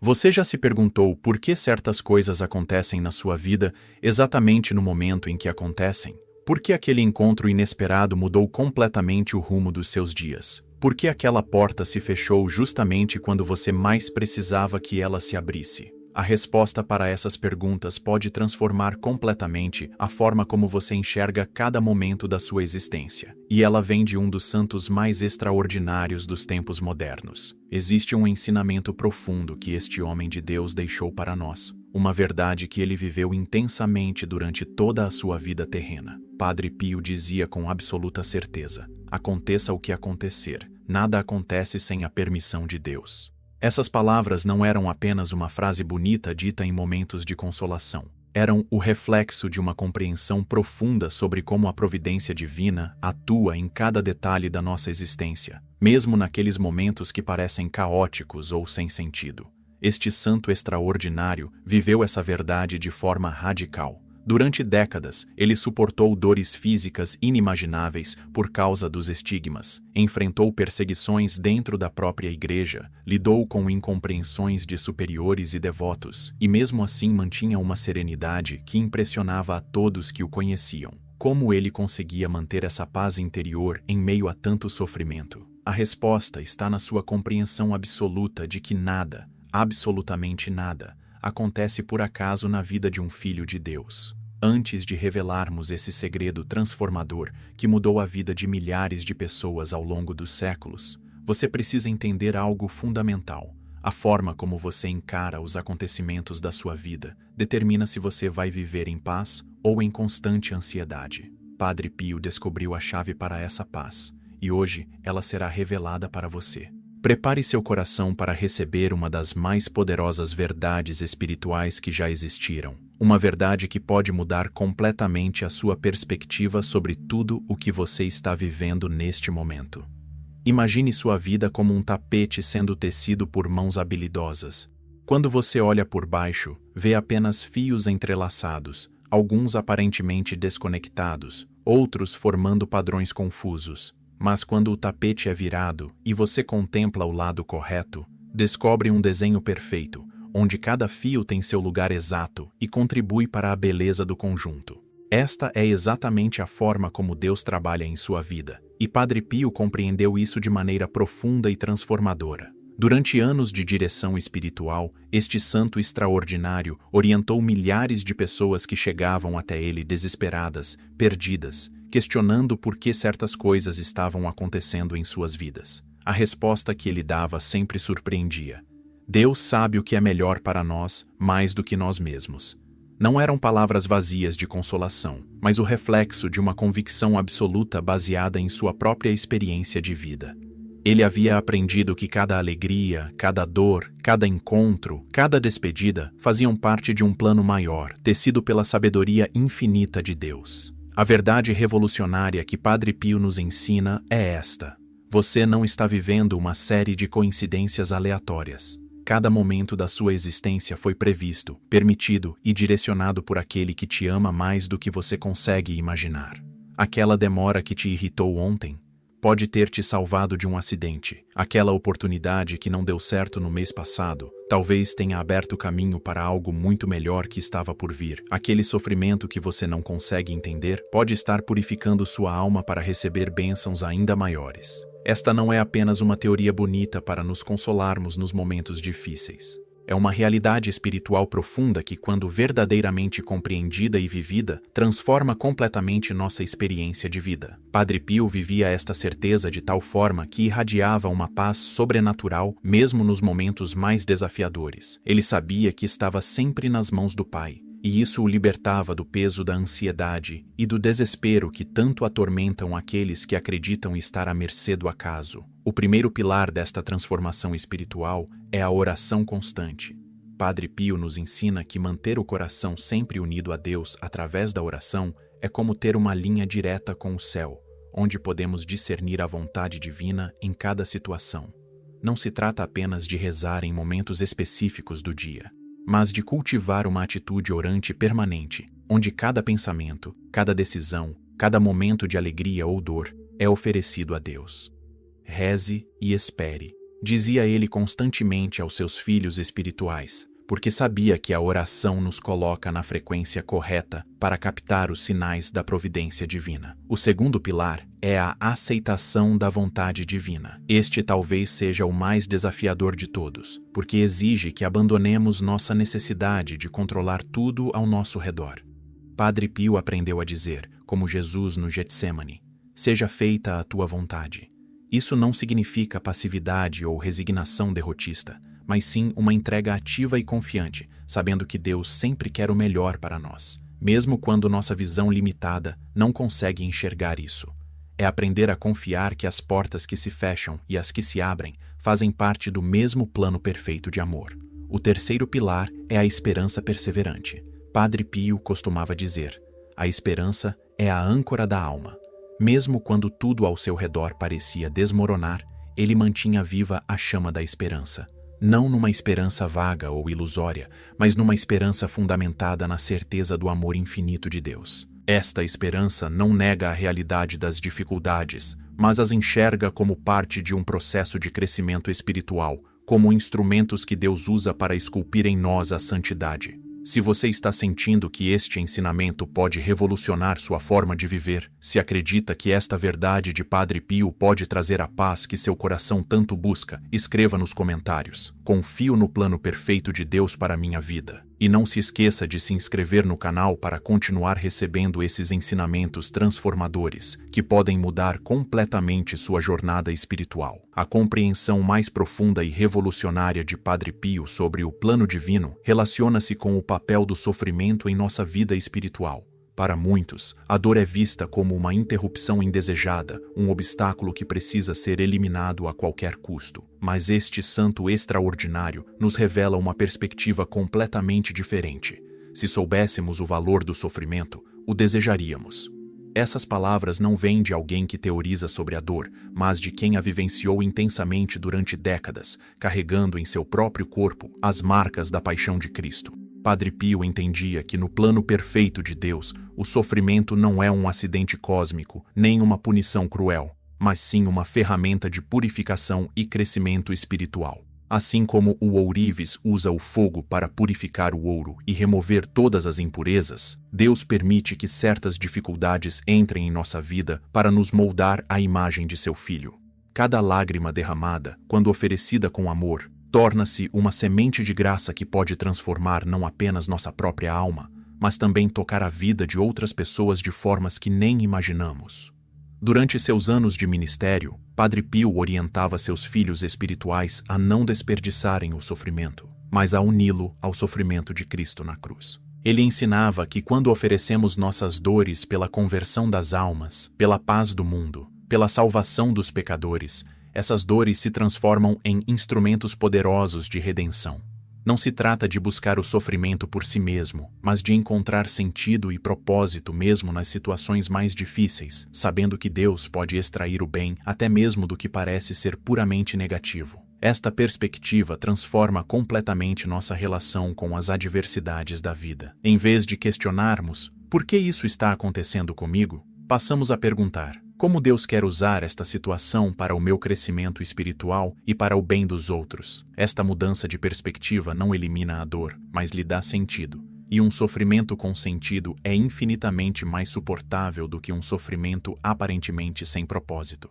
Você já se perguntou por que certas coisas acontecem na sua vida exatamente no momento em que acontecem? Por que aquele encontro inesperado mudou completamente o rumo dos seus dias? Por que aquela porta se fechou justamente quando você mais precisava que ela se abrisse? A resposta para essas perguntas pode transformar completamente a forma como você enxerga cada momento da sua existência. E ela vem de um dos santos mais extraordinários dos tempos modernos. Existe um ensinamento profundo que este homem de Deus deixou para nós. Uma verdade que ele viveu intensamente durante toda a sua vida terrena. Padre Pio dizia com absoluta certeza: aconteça o que acontecer, nada acontece sem a permissão de Deus. Essas palavras não eram apenas uma frase bonita dita em momentos de consolação. Eram o reflexo de uma compreensão profunda sobre como a providência divina atua em cada detalhe da nossa existência, mesmo naqueles momentos que parecem caóticos ou sem sentido. Este santo extraordinário viveu essa verdade de forma radical. Durante décadas, ele suportou dores físicas inimagináveis por causa dos estigmas, enfrentou perseguições dentro da própria igreja, lidou com incompreensões de superiores e devotos, e mesmo assim mantinha uma serenidade que impressionava a todos que o conheciam. Como ele conseguia manter essa paz interior em meio a tanto sofrimento? A resposta está na sua compreensão absoluta de que nada, absolutamente nada, acontece por acaso na vida de um filho de Deus. Antes de revelarmos esse segredo transformador que mudou a vida de milhares de pessoas ao longo dos séculos, você precisa entender algo fundamental. A forma como você encara os acontecimentos da sua vida determina se você vai viver em paz ou em constante ansiedade. Padre Pio descobriu a chave para essa paz, e hoje ela será revelada para você. Prepare seu coração para receber uma das mais poderosas verdades espirituais que já existiram. Uma verdade que pode mudar completamente a sua perspectiva sobre tudo o que você está vivendo neste momento. Imagine sua vida como um tapete sendo tecido por mãos habilidosas. Quando você olha por baixo, vê apenas fios entrelaçados, alguns aparentemente desconectados, outros formando padrões confusos. Mas quando o tapete é virado e você contempla o lado correto, descobre um desenho perfeito, onde cada fio tem seu lugar exato e contribui para a beleza do conjunto. Esta é exatamente a forma como Deus trabalha em sua vida, e Padre Pio compreendeu isso de maneira profunda e transformadora. Durante anos de direção espiritual, este santo extraordinário orientou milhares de pessoas que chegavam até ele desesperadas, perdidas, questionando por que certas coisas estavam acontecendo em suas vidas. A resposta que ele dava sempre surpreendia. Deus sabe o que é melhor para nós mais do que nós mesmos. Não eram palavras vazias de consolação, mas o reflexo de uma convicção absoluta baseada em sua própria experiência de vida. Ele havia aprendido que cada alegria, cada dor, cada encontro, cada despedida faziam parte de um plano maior, tecido pela sabedoria infinita de Deus. A verdade revolucionária que Padre Pio nos ensina é esta: você não está vivendo uma série de coincidências aleatórias. Cada momento da sua existência foi previsto, permitido e direcionado por aquele que te ama mais do que você consegue imaginar. Aquela demora que te irritou ontem pode ter te salvado de um acidente. Aquela oportunidade que não deu certo no mês passado talvez tenha aberto caminho para algo muito melhor que estava por vir. Aquele sofrimento que você não consegue entender pode estar purificando sua alma para receber bênçãos ainda maiores. Esta não é apenas uma teoria bonita para nos consolarmos nos momentos difíceis. É uma realidade espiritual profunda que, quando verdadeiramente compreendida e vivida, transforma completamente nossa experiência de vida. Padre Pio vivia esta certeza de tal forma que irradiava uma paz sobrenatural mesmo nos momentos mais desafiadores. Ele sabia que estava sempre nas mãos do Pai, e isso o libertava do peso da ansiedade e do desespero que tanto atormentam aqueles que acreditam estar à mercê do acaso. O primeiro pilar desta transformação espiritual é a oração constante. Padre Pio nos ensina que manter o coração sempre unido a Deus através da oração é como ter uma linha direta com o céu, onde podemos discernir a vontade divina em cada situação. Não se trata apenas de rezar em momentos específicos do dia, mas de cultivar uma atitude orante permanente, onde cada pensamento, cada decisão, cada momento de alegria ou dor é oferecido a Deus. Reze e espere, Dizia ele constantemente aos seus filhos espirituais, porque sabia que a oração nos coloca na frequência correta para captar os sinais da providência divina. O segundo pilar é a aceitação da vontade divina. Este talvez seja o mais desafiador de todos, porque exige que abandonemos nossa necessidade de controlar tudo ao nosso redor. Padre Pio aprendeu a dizer, como Jesus no Getsêmani, seja feita a tua vontade. Isso não significa passividade ou resignação derrotista, mas sim uma entrega ativa e confiante, sabendo que Deus sempre quer o melhor para nós, mesmo quando nossa visão limitada não consegue enxergar isso. É aprender a confiar que as portas que se fecham e as que se abrem fazem parte do mesmo plano perfeito de amor. O terceiro pilar é a esperança perseverante. Padre Pio costumava dizer, a esperança é a âncora da alma. Mesmo quando tudo ao seu redor parecia desmoronar, ele mantinha viva a chama da esperança. Não numa esperança vaga ou ilusória, mas numa esperança fundamentada na certeza do amor infinito de Deus. Esta esperança não nega a realidade das dificuldades, mas as enxerga como parte de um processo de crescimento espiritual, como instrumentos que Deus usa para esculpir em nós a santidade. Se você está sentindo que este ensinamento pode revolucionar sua forma de viver, se acredita que esta verdade de Padre Pio pode trazer a paz que seu coração tanto busca, escreva nos comentários. Confio no plano perfeito de Deus para minha vida. E não se esqueça de se inscrever no canal para continuar recebendo esses ensinamentos transformadores, que podem mudar completamente sua jornada espiritual. A compreensão mais profunda e revolucionária de Padre Pio sobre o plano divino relaciona-se com o papel do sofrimento em nossa vida espiritual. Para muitos, a dor é vista como uma interrupção indesejada, um obstáculo que precisa ser eliminado a qualquer custo. Mas este santo extraordinário nos revela uma perspectiva completamente diferente. Se soubéssemos o valor do sofrimento, o desejaríamos. Essas palavras não vêm de alguém que teoriza sobre a dor, mas de quem a vivenciou intensamente durante décadas, carregando em seu próprio corpo as marcas da paixão de Cristo. Padre Pio entendia que no plano perfeito de Deus, o sofrimento não é um acidente cósmico, nem uma punição cruel, mas sim uma ferramenta de purificação e crescimento espiritual. Assim como o ourives usa o fogo para purificar o ouro e remover todas as impurezas, Deus permite que certas dificuldades entrem em nossa vida para nos moldar à imagem de seu Filho. Cada lágrima derramada, quando oferecida com amor, torna-se uma semente de graça que pode transformar não apenas nossa própria alma, mas também tocar a vida de outras pessoas de formas que nem imaginamos. Durante seus anos de ministério, Padre Pio orientava seus filhos espirituais a não desperdiçarem o sofrimento, mas a uni-lo ao sofrimento de Cristo na cruz. Ele ensinava que quando oferecemos nossas dores pela conversão das almas, pela paz do mundo, pela salvação dos pecadores, essas dores se transformam em instrumentos poderosos de redenção. Não se trata de buscar o sofrimento por si mesmo, mas de encontrar sentido e propósito mesmo nas situações mais difíceis, sabendo que Deus pode extrair o bem até mesmo do que parece ser puramente negativo. Esta perspectiva transforma completamente nossa relação com as adversidades da vida. Em vez de questionarmos por que isso está acontecendo comigo, passamos a perguntar: como Deus quer usar esta situação para o meu crescimento espiritual e para o bem dos outros? Esta mudança de perspectiva não elimina a dor, mas lhe dá sentido. E um sofrimento com sentido é infinitamente mais suportável do que um sofrimento aparentemente sem propósito.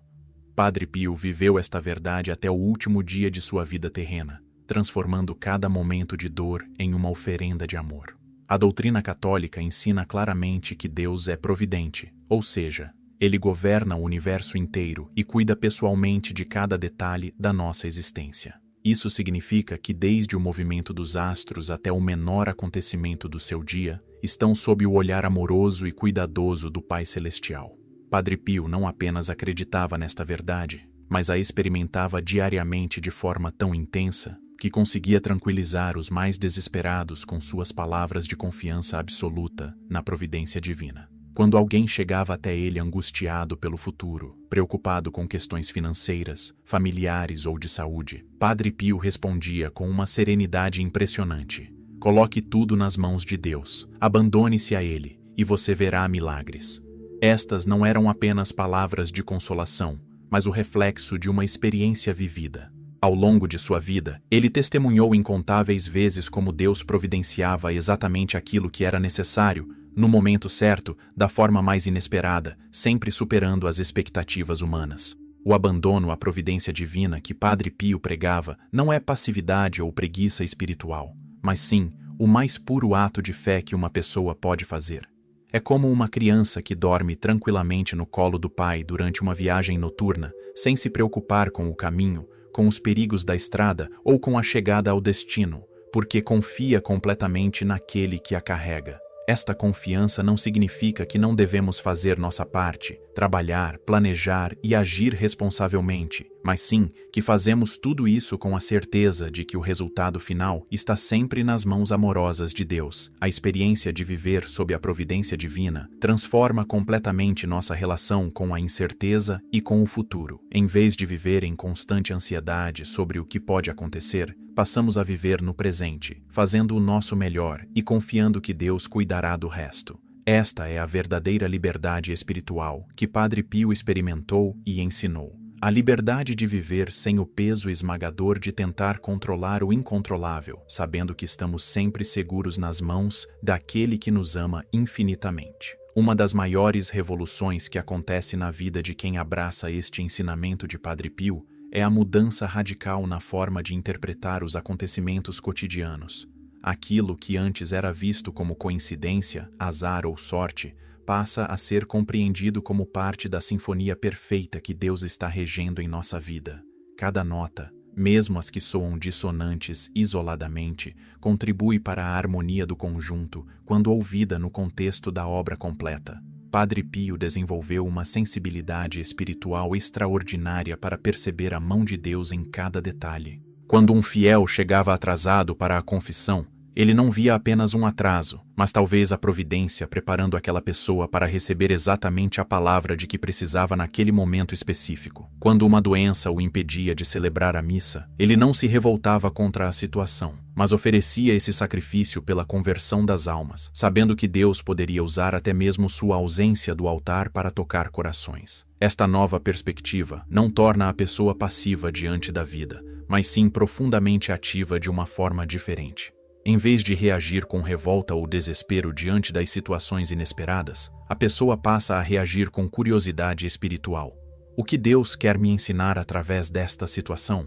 Padre Pio viveu esta verdade até o último dia de sua vida terrena, transformando cada momento de dor em uma oferenda de amor. A doutrina católica ensina claramente que Deus é providente, ou seja, Ele governa o universo inteiro e cuida pessoalmente de cada detalhe da nossa existência. Isso significa que desde o movimento dos astros até o menor acontecimento do seu dia, estão sob o olhar amoroso e cuidadoso do Pai Celestial. Padre Pio não apenas acreditava nesta verdade, mas a experimentava diariamente de forma tão intensa que conseguia tranquilizar os mais desesperados com suas palavras de confiança absoluta na providência divina. Quando alguém chegava até ele angustiado pelo futuro, preocupado com questões financeiras, familiares ou de saúde, Padre Pio respondia com uma serenidade impressionante: coloque tudo nas mãos de Deus, abandone-se a Ele, e você verá milagres. Estas não eram apenas palavras de consolação, mas o reflexo de uma experiência vivida. Ao longo de sua vida, ele testemunhou incontáveis vezes como Deus providenciava exatamente aquilo que era necessário, no momento certo, da forma mais inesperada, sempre superando as expectativas humanas. O abandono à providência divina que Padre Pio pregava não é passividade ou preguiça espiritual, mas sim o mais puro ato de fé que uma pessoa pode fazer. É como uma criança que dorme tranquilamente no colo do pai durante uma viagem noturna, sem se preocupar com o caminho, com os perigos da estrada ou com a chegada ao destino, porque confia completamente naquele que a carrega. Esta confiança não significa que não devemos fazer nossa parte, trabalhar, planejar e agir responsavelmente, mas sim que fazemos tudo isso com a certeza de que o resultado final está sempre nas mãos amorosas de Deus. A experiência de viver sob a providência divina transforma completamente nossa relação com a incerteza e com o futuro. Em vez de viver em constante ansiedade sobre o que pode acontecer, passamos a viver no presente, fazendo o nosso melhor e confiando que Deus cuidará do resto. Esta é a verdadeira liberdade espiritual que Padre Pio experimentou e ensinou. A liberdade de viver sem o peso esmagador de tentar controlar o incontrolável, sabendo que estamos sempre seguros nas mãos daquele que nos ama infinitamente. Uma das maiores revoluções que acontece na vida de quem abraça este ensinamento de Padre Pio é a mudança radical na forma de interpretar os acontecimentos cotidianos. Aquilo que antes era visto como coincidência, azar ou sorte, passa a ser compreendido como parte da sinfonia perfeita que Deus está regendo em nossa vida. Cada nota, mesmo as que soam dissonantes isoladamente, contribui para a harmonia do conjunto quando ouvida no contexto da obra completa. Padre Pio desenvolveu uma sensibilidade espiritual extraordinária para perceber a mão de Deus em cada detalhe. Quando um fiel chegava atrasado para a confissão, ele não via apenas um atraso, mas talvez a providência preparando aquela pessoa para receber exatamente a palavra de que precisava naquele momento específico. Quando uma doença o impedia de celebrar a missa, ele não se revoltava contra a situação, mas oferecia esse sacrifício pela conversão das almas, sabendo que Deus poderia usar até mesmo sua ausência do altar para tocar corações. Esta nova perspectiva não torna a pessoa passiva diante da vida, mas sim profundamente ativa de uma forma diferente. Em vez de reagir com revolta ou desespero diante das situações inesperadas, a pessoa passa a reagir com curiosidade espiritual. O que Deus quer me ensinar através desta situação?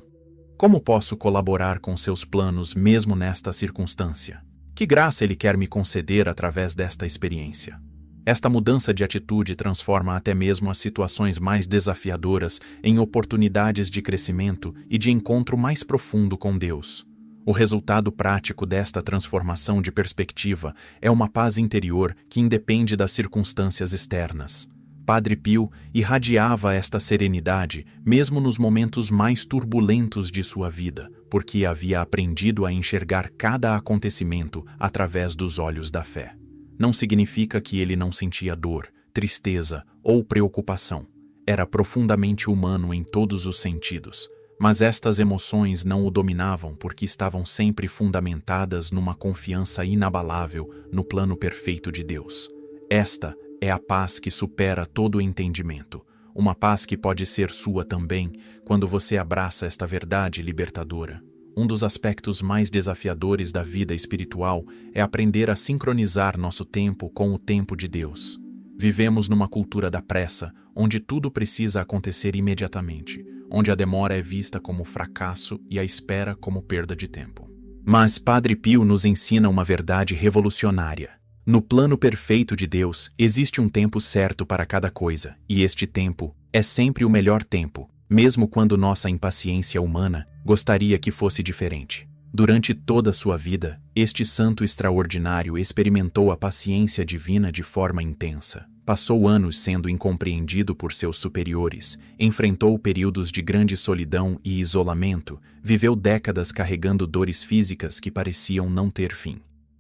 Como posso colaborar com seus planos mesmo nesta circunstância? Que graça Ele quer me conceder através desta experiência? Esta mudança de atitude transforma até mesmo as situações mais desafiadoras em oportunidades de crescimento e de encontro mais profundo com Deus. O resultado prático desta transformação de perspectiva é uma paz interior que independe das circunstâncias externas. Padre Pio irradiava esta serenidade mesmo nos momentos mais turbulentos de sua vida, porque havia aprendido a enxergar cada acontecimento através dos olhos da fé. Não significa que ele não sentia dor, tristeza ou preocupação. Era profundamente humano em todos os sentidos. Mas estas emoções não o dominavam porque estavam sempre fundamentadas numa confiança inabalável no plano perfeito de Deus. Esta é a paz que supera todo o entendimento, uma paz que pode ser sua também quando você abraça esta verdade libertadora. Um dos aspectos mais desafiadores da vida espiritual é aprender a sincronizar nosso tempo com o tempo de Deus. Vivemos numa cultura da pressa, onde tudo precisa acontecer imediatamente, onde a demora é vista como fracasso e a espera como perda de tempo. Mas Padre Pio nos ensina uma verdade revolucionária. No plano perfeito de Deus, existe um tempo certo para cada coisa, e este tempo é sempre o melhor tempo, mesmo quando nossa impaciência humana gostaria que fosse diferente. Durante toda sua vida, este santo extraordinário experimentou a paciência divina de forma intensa. Passou anos sendo incompreendido por seus superiores, enfrentou períodos de grande solidão e isolamento, viveu décadas carregando dores físicas que pareciam não ter fim.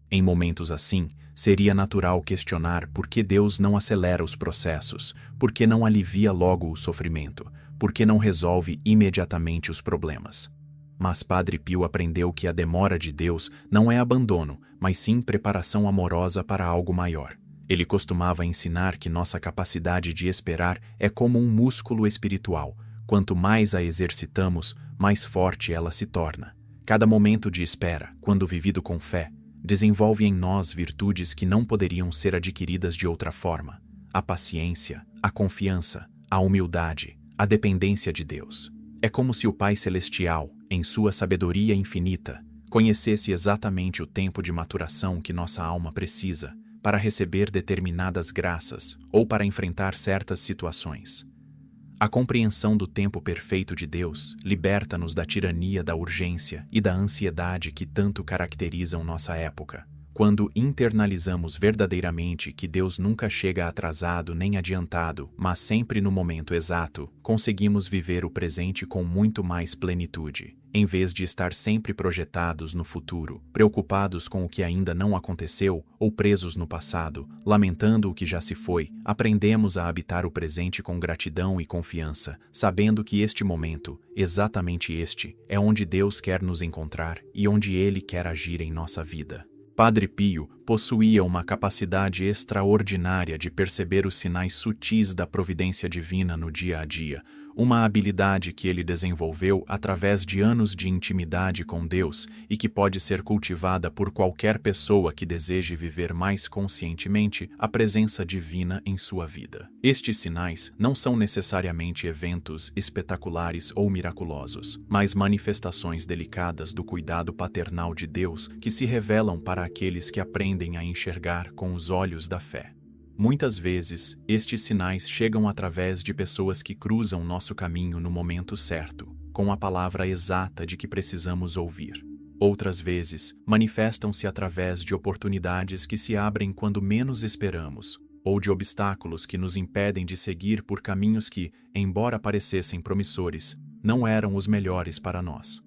Em momentos assim, seria natural questionar por que Deus não acelera os processos, por que não alivia logo o sofrimento, por que não resolve imediatamente os problemas. Mas Padre Pio aprendeu que a demora de Deus não é abandono, mas sim preparação amorosa para algo maior. Ele costumava ensinar que nossa capacidade de esperar é como um músculo espiritual. Quanto mais a exercitamos, mais forte ela se torna. Cada momento de espera, quando vivido com fé, desenvolve em nós virtudes que não poderiam ser adquiridas de outra forma: a paciência, a confiança, a humildade, a dependência de Deus. É como se o Pai Celestial, em sua sabedoria infinita, conhecesse exatamente o tempo de maturação que nossa alma precisa para receber determinadas graças ou para enfrentar certas situações. A compreensão do tempo perfeito de Deus liberta-nos da tirania da urgência e da ansiedade que tanto caracterizam nossa época. Quando internalizamos verdadeiramente que Deus nunca chega atrasado nem adiantado, mas sempre no momento exato, conseguimos viver o presente com muito mais plenitude. Em vez de estar sempre projetados no futuro, preocupados com o que ainda não aconteceu ou presos no passado, lamentando o que já se foi, aprendemos a habitar o presente com gratidão e confiança, sabendo que este momento, exatamente este, é onde Deus quer nos encontrar e onde Ele quer agir em nossa vida. Padre Pio possuía uma capacidade extraordinária de perceber os sinais sutis da providência divina no dia a dia, uma habilidade que ele desenvolveu através de anos de intimidade com Deus e que pode ser cultivada por qualquer pessoa que deseje viver mais conscientemente a presença divina em sua vida. Estes sinais não são necessariamente eventos espetaculares ou miraculosos, mas manifestações delicadas do cuidado paternal de Deus que se revelam para aqueles que aprendem a enxergar com os olhos da fé. Muitas vezes, estes sinais chegam através de pessoas que cruzam nosso caminho no momento certo, com a palavra exata de que precisamos ouvir. Outras vezes, manifestam-se através de oportunidades que se abrem quando menos esperamos, ou de obstáculos que nos impedem de seguir por caminhos que, embora parecessem promissores, não eram os melhores para nós.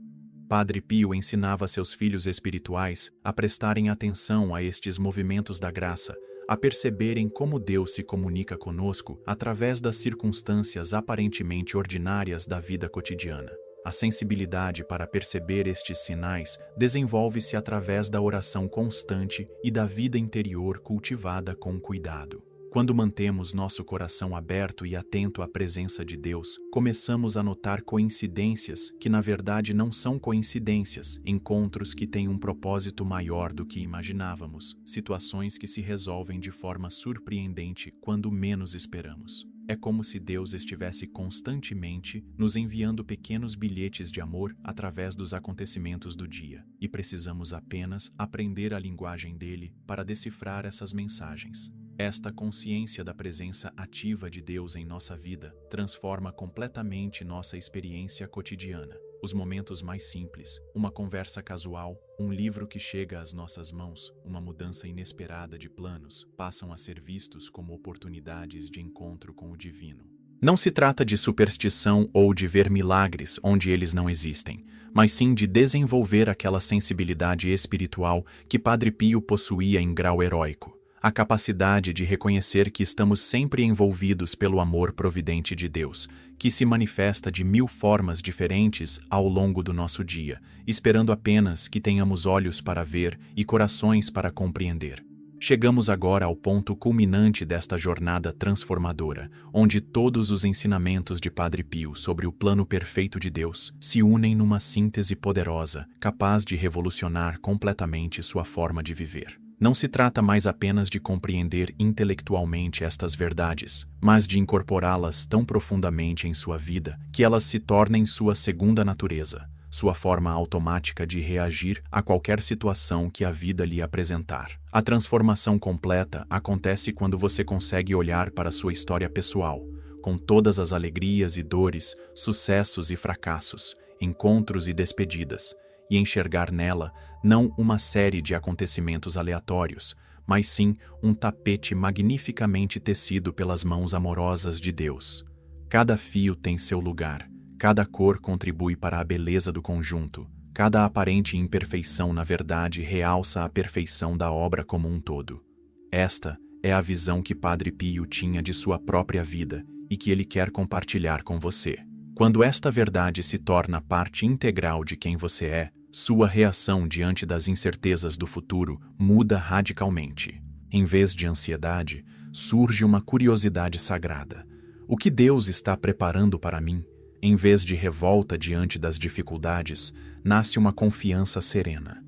Padre Pio ensinava seus filhos espirituais a prestarem atenção a estes movimentos da graça, a perceberem como Deus se comunica conosco através das circunstâncias aparentemente ordinárias da vida cotidiana. A sensibilidade para perceber estes sinais desenvolve-se através da oração constante e da vida interior cultivada com cuidado. Quando mantemos nosso coração aberto e atento à presença de Deus, começamos a notar coincidências que na verdade não são coincidências, encontros que têm um propósito maior do que imaginávamos, situações que se resolvem de forma surpreendente quando menos esperamos. É como se Deus estivesse constantemente nos enviando pequenos bilhetes de amor através dos acontecimentos do dia, e precisamos apenas aprender a linguagem dele para decifrar essas mensagens. Esta consciência da presença ativa de Deus em nossa vida transforma completamente nossa experiência cotidiana. Os momentos mais simples, uma conversa casual, um livro que chega às nossas mãos, uma mudança inesperada de planos, passam a ser vistos como oportunidades de encontro com o divino. Não se trata de superstição ou de ver milagres onde eles não existem, mas sim de desenvolver aquela sensibilidade espiritual que Padre Pio possuía em grau heróico. A capacidade de reconhecer que estamos sempre envolvidos pelo amor providente de Deus, que se manifesta de 1000 formas diferentes ao longo do nosso dia, esperando apenas que tenhamos olhos para ver e corações para compreender. Chegamos agora ao ponto culminante desta jornada transformadora, onde todos os ensinamentos de Padre Pio sobre o plano perfeito de Deus se unem numa síntese poderosa, capaz de revolucionar completamente sua forma de viver. Não se trata mais apenas de compreender intelectualmente estas verdades, mas de incorporá-las tão profundamente em sua vida que elas se tornem sua segunda natureza, sua forma automática de reagir a qualquer situação que a vida lhe apresentar. A transformação completa acontece quando você consegue olhar para sua história pessoal, com todas as alegrias e dores, sucessos e fracassos, encontros e despedidas, e enxergar nela não uma série de acontecimentos aleatórios, mas sim um tapete magnificamente tecido pelas mãos amorosas de Deus. Cada fio tem seu lugar, cada cor contribui para a beleza do conjunto, cada aparente imperfeição na verdade realça a perfeição da obra como um todo. Esta é a visão que Padre Pio tinha de sua própria vida e que ele quer compartilhar com você. Quando esta verdade se torna parte integral de quem você é, sua reação diante das incertezas do futuro muda radicalmente. Em vez de ansiedade, surge uma curiosidade sagrada. O que Deus está preparando para mim? Em vez de revolta diante das dificuldades, nasce uma confiança serena.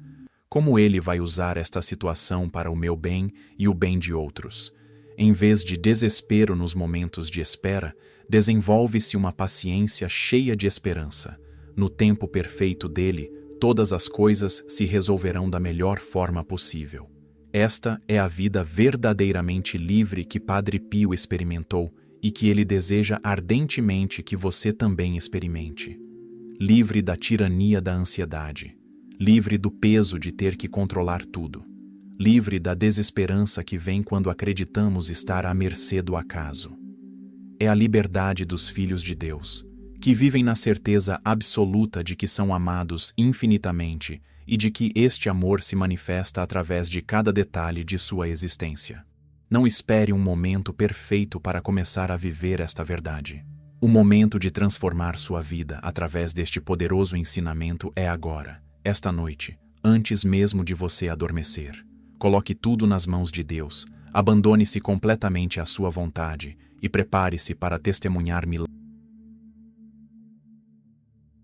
Como Ele vai usar esta situação para o meu bem e o bem de outros? Em vez de desespero nos momentos de espera, desenvolve-se uma paciência cheia de esperança. No tempo perfeito dele, todas as coisas se resolverão da melhor forma possível. Esta é a vida verdadeiramente livre que Padre Pio experimentou e que ele deseja ardentemente que você também experimente. Livre da tirania da ansiedade, livre do peso de ter que controlar tudo, livre da desesperança que vem quando acreditamos estar à mercê do acaso. É a liberdade dos filhos de Deus, que vivem na certeza absoluta de que são amados infinitamente e de que este amor se manifesta através de cada detalhe de sua existência. Não espere um momento perfeito para começar a viver esta verdade. O momento de transformar sua vida através deste poderoso ensinamento é agora, esta noite, antes mesmo de você adormecer. Coloque tudo nas mãos de Deus, abandone-se completamente à sua vontade e prepare-se para testemunhar milagres.